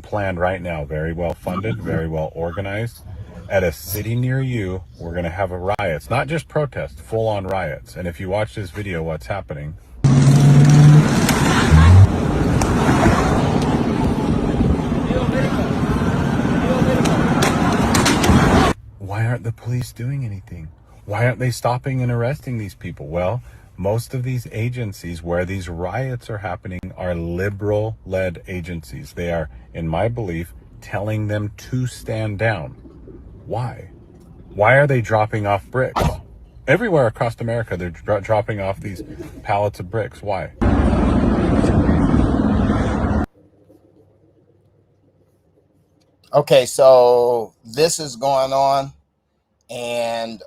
planned right now, very well funded, very well organized. At a city near you, we're going to have a riots, not just protests, full-on riots. And if you watch this video, what's happening? Why aren't the police doing anything? Why aren't they stopping and arresting these people? Well, most of these agencies where these riots are happening are liberal-led agencies. They are, in my belief, telling them to stand down. Why? Why are they dropping off bricks? Everywhere across America, they're dropping off these pallets of bricks. Why? Okay, so this is going on, and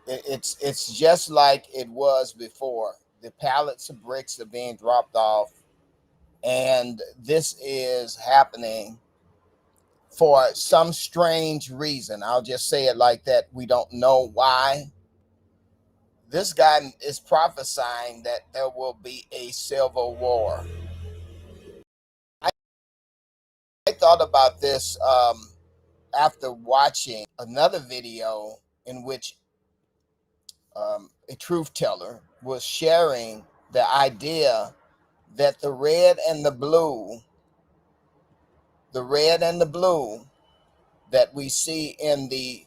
it's just like it was before. The pallets of bricks are being dropped off, and this is happening for some strange reason. I'll just say it like that. We don't know why. This guy is prophesying that there will be a civil war. I thought about this after watching another video in which a truth teller was sharing the idea that the red and the blue that we see in the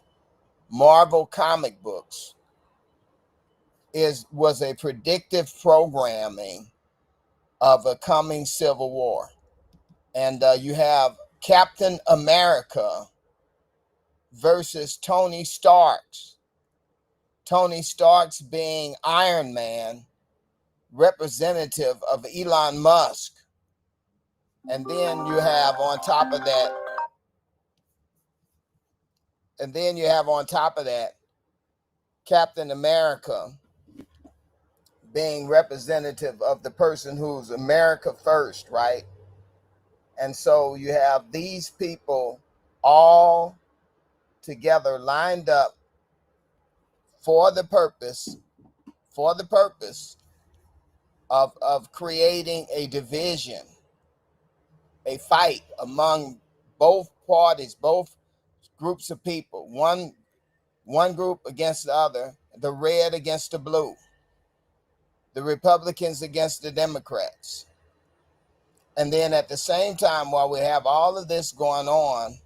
Marvel comic books was a predictive programming of a coming civil war. And you have Captain America versus Tony Stark's. Tony Stark's being Iron Man, representative of Elon Musk. And then you have on top of that, Captain America being representative of the person who's America first, right? And so you have these people all together lined up for the purpose of creating a division, a fight among both parties, both groups of people, one group against the other, the red against the blue, the Republicans against the Democrats. And then at the same time, while we have all of this going on,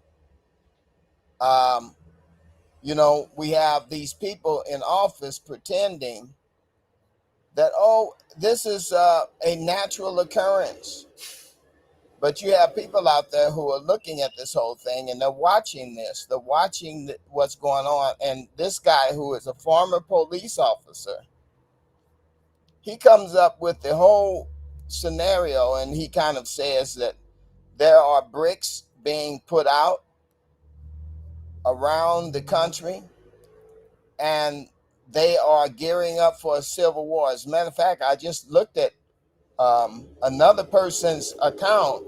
we have these people in office pretending that, oh, this is a natural occurrence. But you have people out there who are looking at this whole thing, and they're watching this. They're watching what's going on. And this guy, who is a former police officer, he comes up with the whole scenario, and he kind of says that there are bricks being put out around the country, and they are gearing up for a civil war. As a matter of fact, I just looked at another person's account,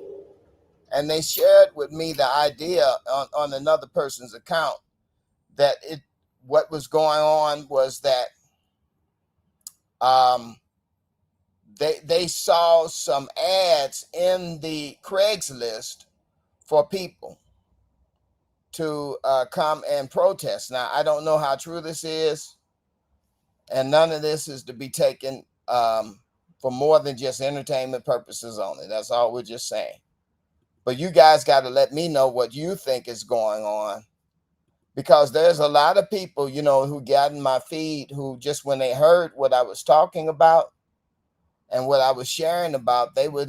and they shared with me the idea on another person's account that what was going on was that they saw some ads in the Craigslist for people to come and protest. Now, I don't know how true this is, and none of this is to be taken for more than just entertainment purposes only. That's all we're just saying. But you guys got to let me know what you think is going on, because there's a lot of people, who got in my feed who just when they heard what I was talking about and what I was sharing about, they were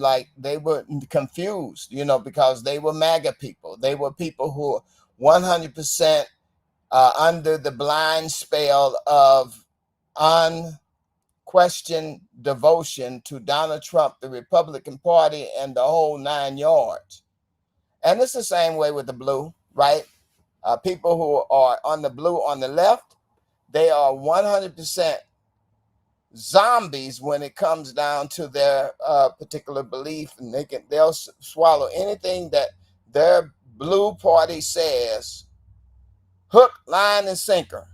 confused, because they were MAGA people. They were people who 100% under the blind spell of unquestioned devotion to Donald Trump, the Republican Party, and the whole 9 yards. And it's the same way with the blue, right? People who are on the blue on the left, they are 100% zombies when it comes down to their particular belief, and they'll swallow anything that their blue party says, hook, line, and sinker.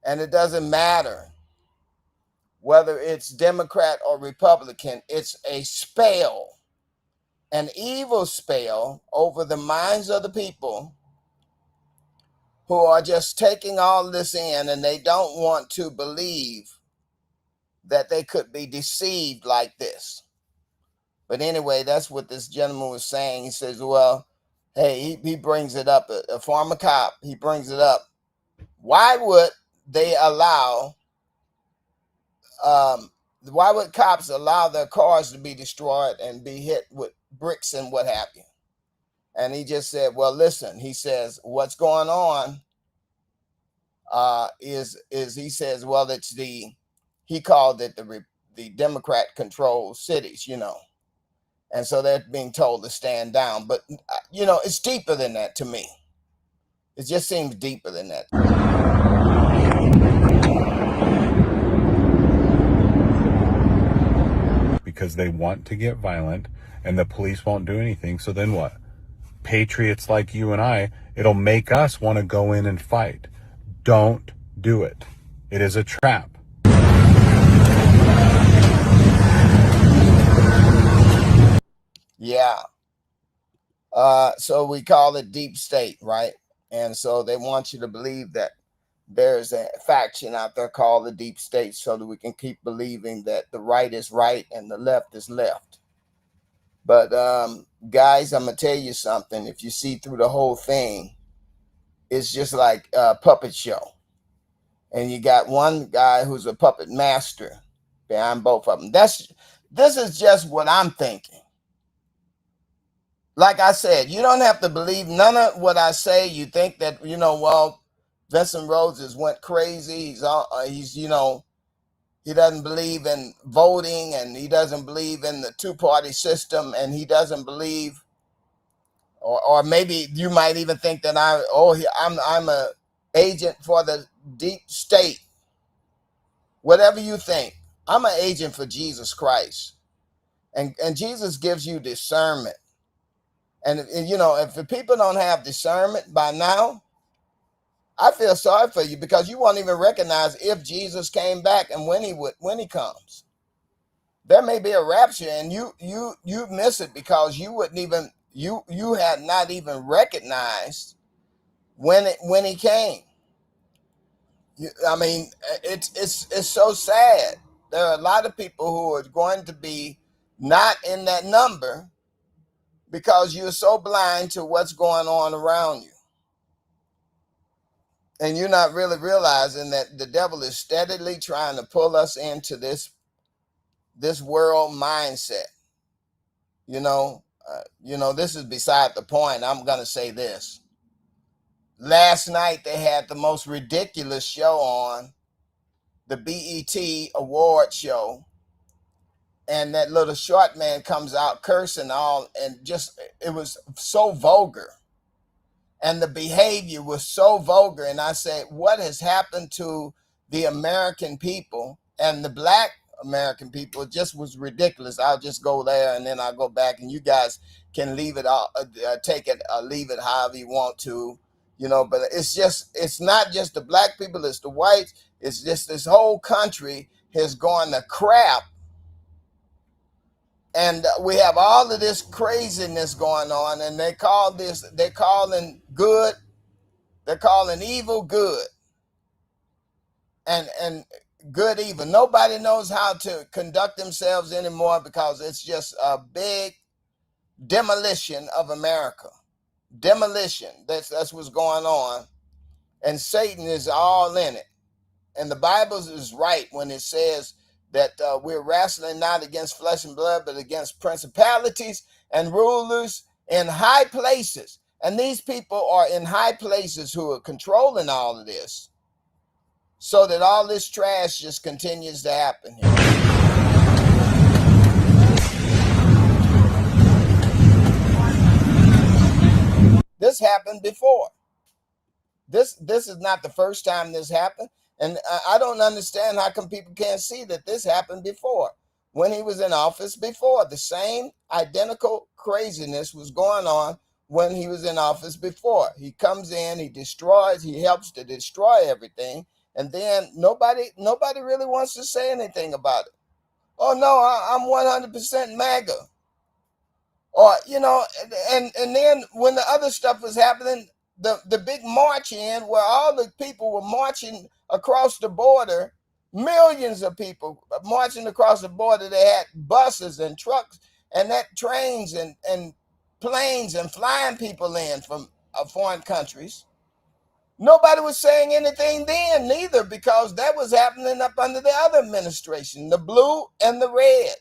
And it doesn't matter whether it's Democrat or Republican, it's a spell. an evil spell over the minds of the people who are just taking all this in, and they don't want to believe that they could be deceived like this. But anyway, that's what this gentleman was saying. He says, well, hey, he brings it up, a former cop, he brings it up. Why would they allow, why would cops allow their cars to be destroyed and be hit with bricks and what have you? And he just said, well, listen, he says, what's going on is he says, well, it's he called it the Democrat controlled cities, and so they're being told to stand down. But it's deeper than that to me. It just seems deeper than that. Because they want to get violent and the police won't do anything. So then what? Patriots like you and I, it'll make us want to go in and fight. Don't do it. It is a trap. Yeah. So we call it deep state, right? And so they want you to believe that there's a faction out there called the deep state, so that we can keep believing that the right is right and the left is left. But guys, I'm gonna tell you something. If you see through the whole thing, it's just like a puppet show. And you got one guy who's a puppet master behind both of them. This is just what I'm thinking. Like I said, you don't have to believe none of what I say. You think that, well, Vincent Roses went crazy. He doesn't believe in voting, and he doesn't believe in the two-party system, and he doesn't believe, or maybe you might even think that I'm a agent for the deep state. Whatever you think, I'm an agent for Jesus Christ, and Jesus gives you discernment. And if the people don't have discernment by now, I feel sorry for you, because you won't even recognize if Jesus came back and when he comes. There may be a rapture, and you miss it because you wouldn't even you had not even recognized when he came. I mean, it's so sad. There are a lot of people who are going to be not in that number because you're so blind to what's going on around you. And you're not really realizing that the devil is steadily trying to pull us into this world mindset. This is beside the point. I'm going to say this. Last night they had the most ridiculous show on, the BET award show. And that little short man comes out cursing all, and just, it was so vulgar. And the behavior was so vulgar. And I said, what has happened to the American people and the Black American people? It just was ridiculous. I'll just go there and then I'll go back, and you guys can leave it, take it, leave it however you want to, but it's not just the Black people, it's the whites. It's just this whole country has gone to crap. And we have all of this craziness going on, and they're calling evil good, and good evil. Nobody knows how to conduct themselves anymore, because it's just a big demolition of America. Demolition. That's what's going on. And Satan is all in it. And the Bible is right when it says that we're wrestling not against flesh and blood, but against principalities and rulers in high places. And these people are in high places who are controlling all of this, so that all this trash just continues to happen here. This happened before. This is not the first time this happened. And I don't understand how come people can't see that this happened before. When he was in office before, the same identical craziness was going on when he was in office before. He comes in, he destroys, he helps to destroy everything, and then nobody really wants to say anything about it. Oh no, I'm 100% MAGA. Or and then when the other stuff was happening, the big march in where all the people were marching across the border, millions of people marching across the border. They had buses and trucks and that trains and planes and flying people in from foreign countries. Nobody was saying anything then, neither, because that was happening up under the other administration, the blue and the red.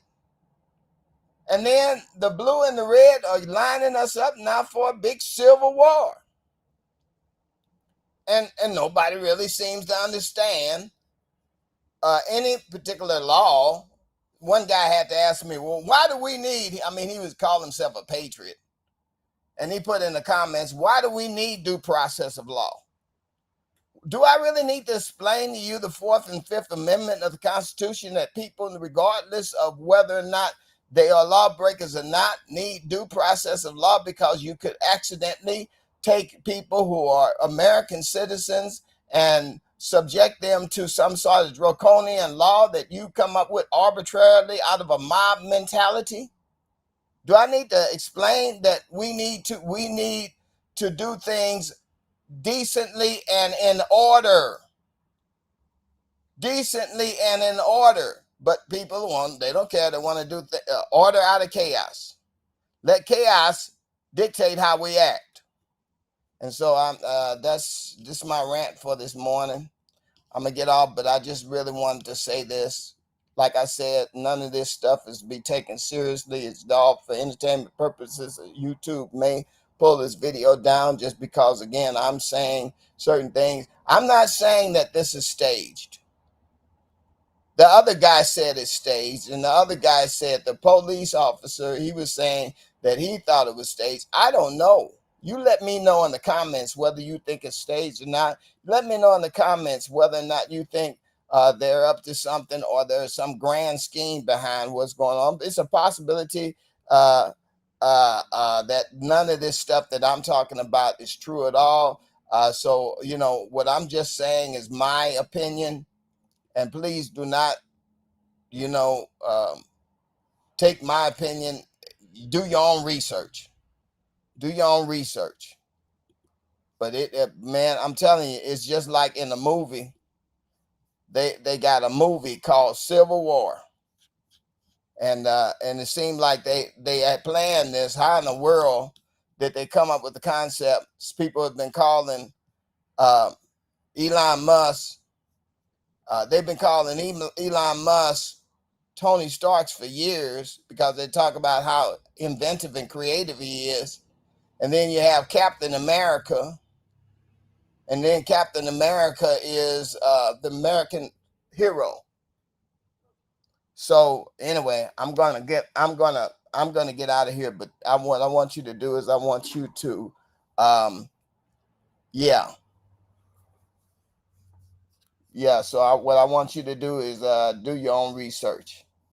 And then the blue and the red are lining us up now for a big civil war. And nobody really seems to understand any particular law. One guy had to ask me, well, why do we need, I mean, he was calling himself a patriot. And he put in the comments, why do we need due process of law? Do I really need to explain to you the Fourth and Fifth Amendment of the Constitution, that people, regardless of whether or not they are lawbreakers or not, need due process of law, because you could accidentally take people who are American citizens and subject them to some sort of draconian law that you come up with arbitrarily out of a mob mentality? Do I need to explain that we need to do things decently and in order? Decently and in order. But people they don't care. They want to do order out of chaos. Let chaos dictate how we act. And so that's just my rant for this morning. I'm gonna get off, but I just really wanted to say this. Like I said, none of this stuff is to be taken seriously. It's all for entertainment purposes. YouTube may pull this video down just because, again, I'm saying certain things. I'm not saying that this is staged. The other guy said it's staged, and the other guy said, the police officer, he was saying that he thought it was staged. I don't know. You let me know in the comments whether you think it's staged or not. Let me know in the comments whether or not you think they're up to something, or there's some grand scheme behind what's going on. It's a possibility that none of this stuff that I'm talking about is true at all. So, what I'm just saying is my opinion. And please do not, take my opinion. Do your own research. Do your own research. But man, I'm telling you, it's just like in a movie. They got a movie called Civil War, and it seemed like they had planned this. How in the world did they come up with the concept? People have been calling Elon Musk. They've been calling Elon Musk Tony Starks for years, because they talk about how inventive and creative he is. And then you have Captain America, and then Captain America is the American hero. So anyway, I'm gonna get out of here. But what I want you to do is I want you to, yeah. So what I want you to do is do your own research.